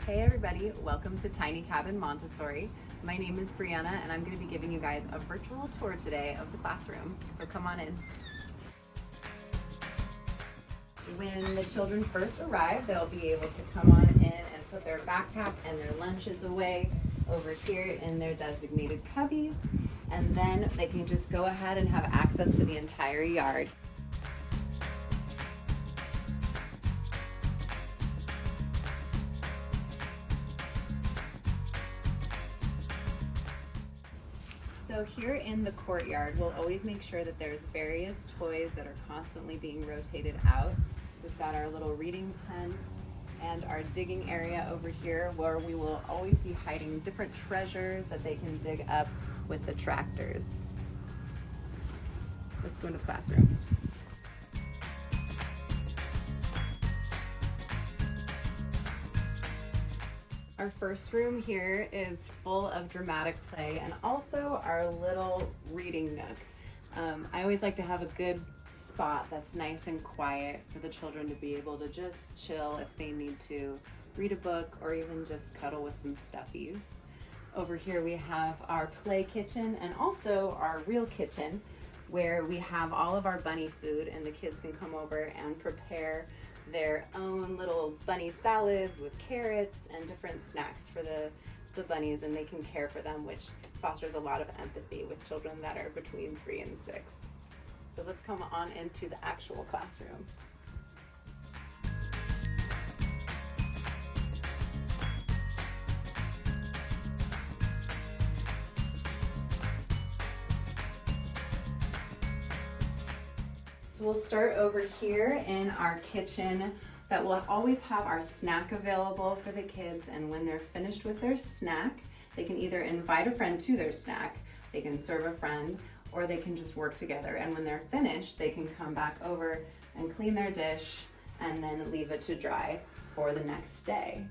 Hey everybody, welcome to Tiny Cabin Montessori. My name is Brianna and I'm going to be giving you guys a virtual tour today of the classroom, so come on in. When the children first arrive, they'll be able to come on in and put their backpack and their lunches away over here in their designated cubby, and then they can just go ahead and have access to the entire yard. So here in the courtyard, we'll always make sure that there's various toys that are constantly being rotated out. We've got our little reading tent and our digging area over here where we will always be hiding different treasures that they can dig up with the tractors. Let's go into the classroom. Our first room here is full of dramatic play and also our little reading nook. I always like to have a good spot that's nice and quiet for the children to be able to just chill if they need to read a book or even just cuddle with some stuffies. Over here we have our play kitchen and also our real kitchen where we have all of our bunny food, and the kids can come over and prepare their own little bunny salads with carrots and different snacks for the bunnies, and they can care for them, which fosters a lot of empathy with children that are between 3 and 6. So let's come on into the actual classroom. So we'll start over here in our kitchen that will always have our snack available for the kids, and when they're finished with their snack, they can either invite a friend to their snack, they can serve a friend, or they can just work together. And when they're finished, they can come back over and clean their dish and then leave it to dry for the next day.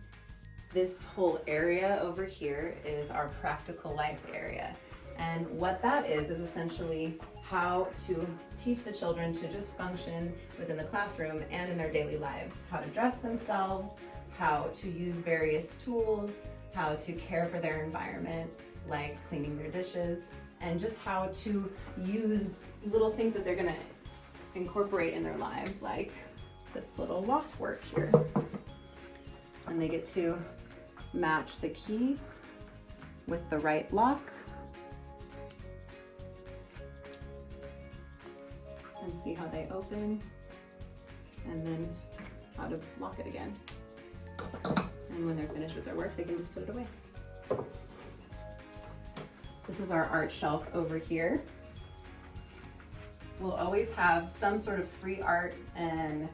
This whole area over here is our practical life area. And what that is essentially how to teach the children to just function within the classroom and in their daily lives, how to dress themselves, how to use various tools, how to care for their environment, like cleaning their dishes, and just how to use little things that they're gonna incorporate in their lives, like this little lock work here. And they get to match the key with the right lock and see how they open, and then how to lock it again. And when they're finished with their work, they can just put it away. This is our art shelf over here. We'll always have some sort of free art and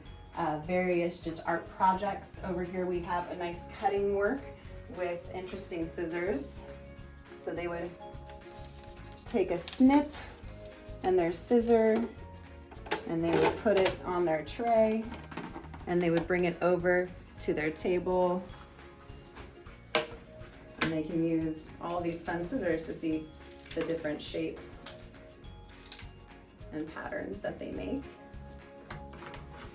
various just art projects. Over here we have a nice cutting work with interesting scissors. So they would take a snip and their scissor, and they would put it on their tray, and they would bring it over to their table, and they can use all these fun scissors to see the different shapes and patterns that they make.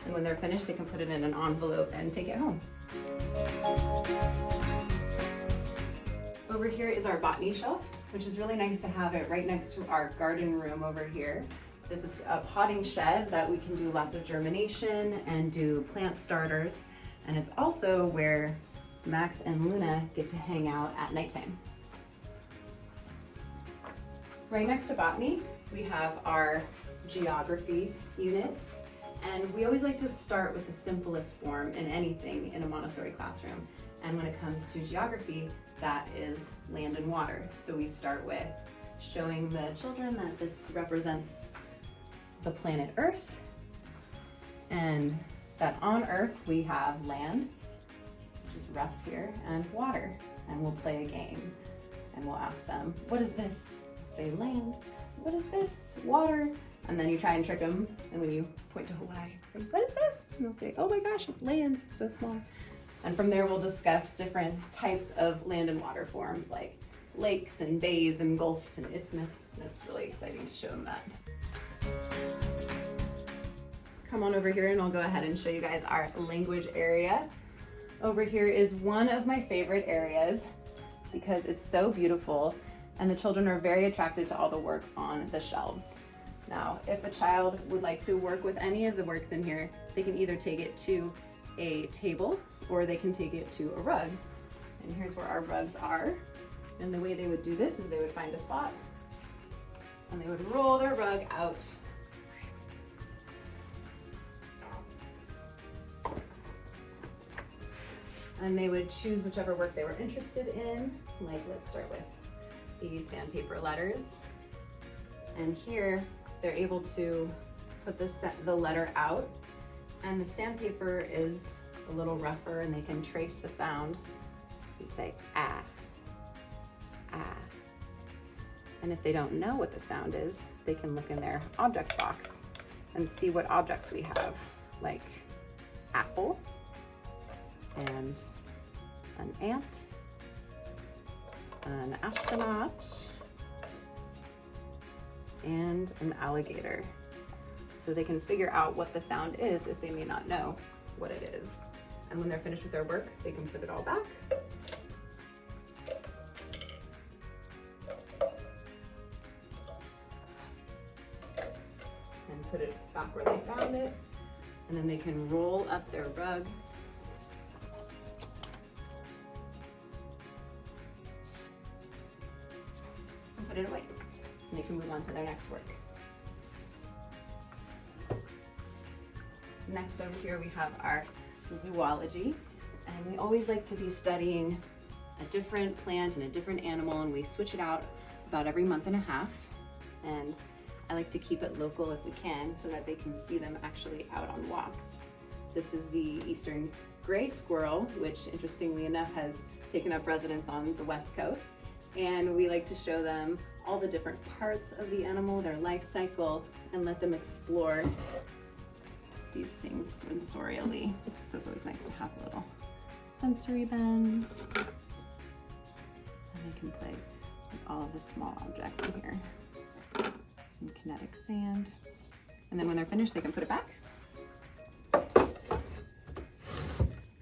And when they're finished, they can put it in an envelope and take it home. Over here is our botany shelf, which is really nice to have it right next to our garden room over here. This is a potting shed that we can do lots of germination and do plant starters. And it's also where Max and Luna get to hang out at nighttime. Right next to botany, we have our geography units. And we always like to start with the simplest form in anything in a Montessori classroom. And when it comes to geography, that is land and water. So we start with showing the children that this represents the planet Earth, and that on Earth we have land, which is rough here, and water. And we'll play a game, and we'll ask them, what is this? Say land. What is this? Water. And then you try and trick them, and when you point to Hawaii, say, what is this? And they'll say, oh my gosh, it's land, it's so small. And from there we'll discuss different types of land and water forms, like lakes and bays and gulfs and isthmus. That's really exciting to show them that. Come on over here and I'll go ahead and show you guys our language area. Over here is one of my favorite areas because it's so beautiful and the children are very attracted to all the work on the shelves. Now, if a child would like to work with any of the works in here, they can either take it to a table or they can take it to a rug. And here's where our rugs are. And the way they would do this is they would find a spot and they would roll their rug out. And they would choose whichever work they were interested in. Like, let's start with the sandpaper letters. And here they're able to put the letter out, and the sandpaper is a little rougher and they can trace the sound. You say ah, ah. And if they don't know what the sound is, they can look in their object box and see what objects we have, like apple, and an ant, an astronaut, and an alligator. So they can figure out what the sound is if they may not know what it is. And when they're finished with their work, they can put it all back. And put it back where they found it. And then they can roll up their rug. And put it away. And they can move on to their next work. Next over here we have our zoology, and we always like to be studying a different plant and a different animal, and we switch it out about every month and a half. And I like to keep it local if we can so that they can see them actually out on walks. This is the eastern gray squirrel, which interestingly enough has taken up residence on the West Coast. And we like to show them all the different parts of the animal, their life cycle, and let them explore these things sensorially. So it's always nice to have a little sensory bin. And they can play with all of the small objects in here. Some kinetic sand. And then when they're finished, they can put it back. And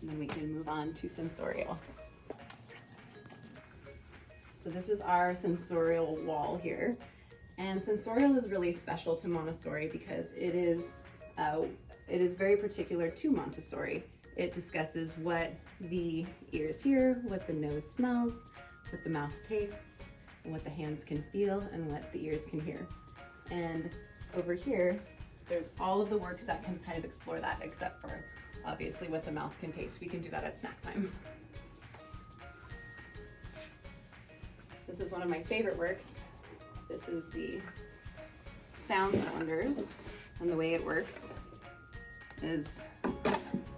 then we can move on to sensorial. So this is our sensorial wall here. And sensorial is really special to Montessori because it is very particular to Montessori. It discusses what the ears hear, what the nose smells, what the mouth tastes, and what the hands can feel, and what the ears can hear. And over here, there's all of the works that can kind of explore that, except for obviously what the mouth can taste. We can do that at snack time. This is one of my favorite works. This is the sound cylinders, and the way it works is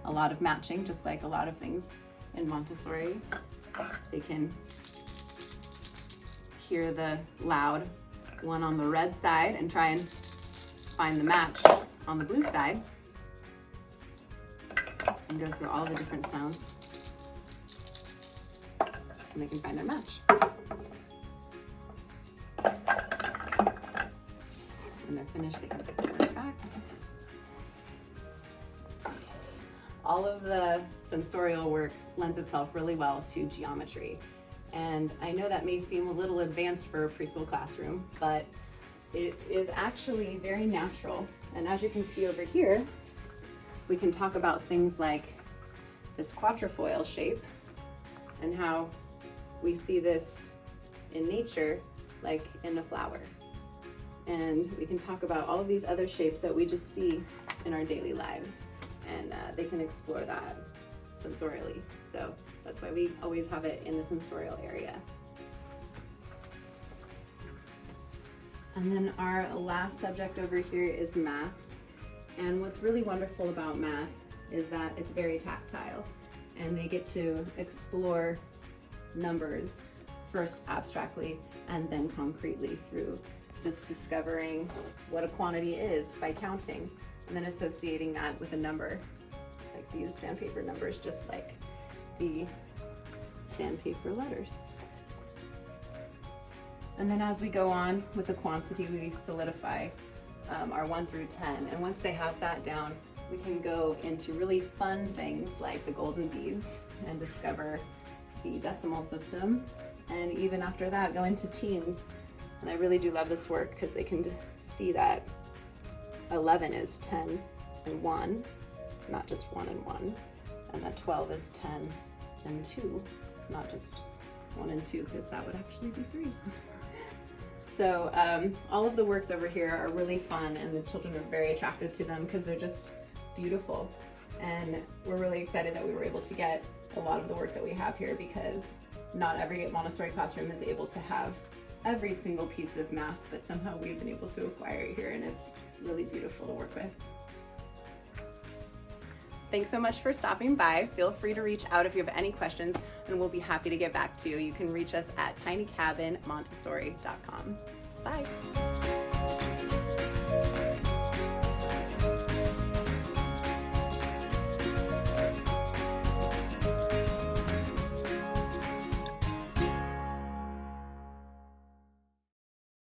a lot of matching, just like a lot of things in Montessori. They can hear the loud one on the red side and try and find the match on the blue side and go through all the different sounds, and they can find their match. When they're finished, they can put it back. All of the sensorial work lends itself really well to geometry. And I know that may seem a little advanced for a preschool classroom, but it is actually very natural. And as you can see over here, we can talk about things like this quatrefoil shape and how we see this in nature, like in a flower. And we can talk about all of these other shapes that we just see in our daily lives, and they can explore that sensorially. So that's why we always have it in the sensorial area. And then our last subject over here is math. And what's really wonderful about math is that it's very tactile, and they get to explore numbers first abstractly and then concretely through just discovering what a quantity is by counting and then associating that with a number, like these sandpaper numbers, just like the sandpaper letters. And then as we go on with the quantity, we solidify our 1 through 10. And once they have that down, we can go into really fun things like the golden beads and discover the decimal system. And even after that, go into teens. And I really do love this work because they can see that 11 is 10 and 1, not just 1 and 1. And that 12 is 10 and 2, not just 1 and 2, because that would actually be 3. So all of the works over here are really fun, and the children are very attracted to them because they're just beautiful. And we're really excited that we were able to get a lot of the work that we have here, because not every Montessori classroom is able to have every single piece of math, but somehow we've been able to acquire it here, and it's really beautiful to work with. Thanks so much for stopping by. Feel free to reach out if you have any questions, and we'll be happy to get back to you. You can reach us at tinycabinmontessori.com. Bye.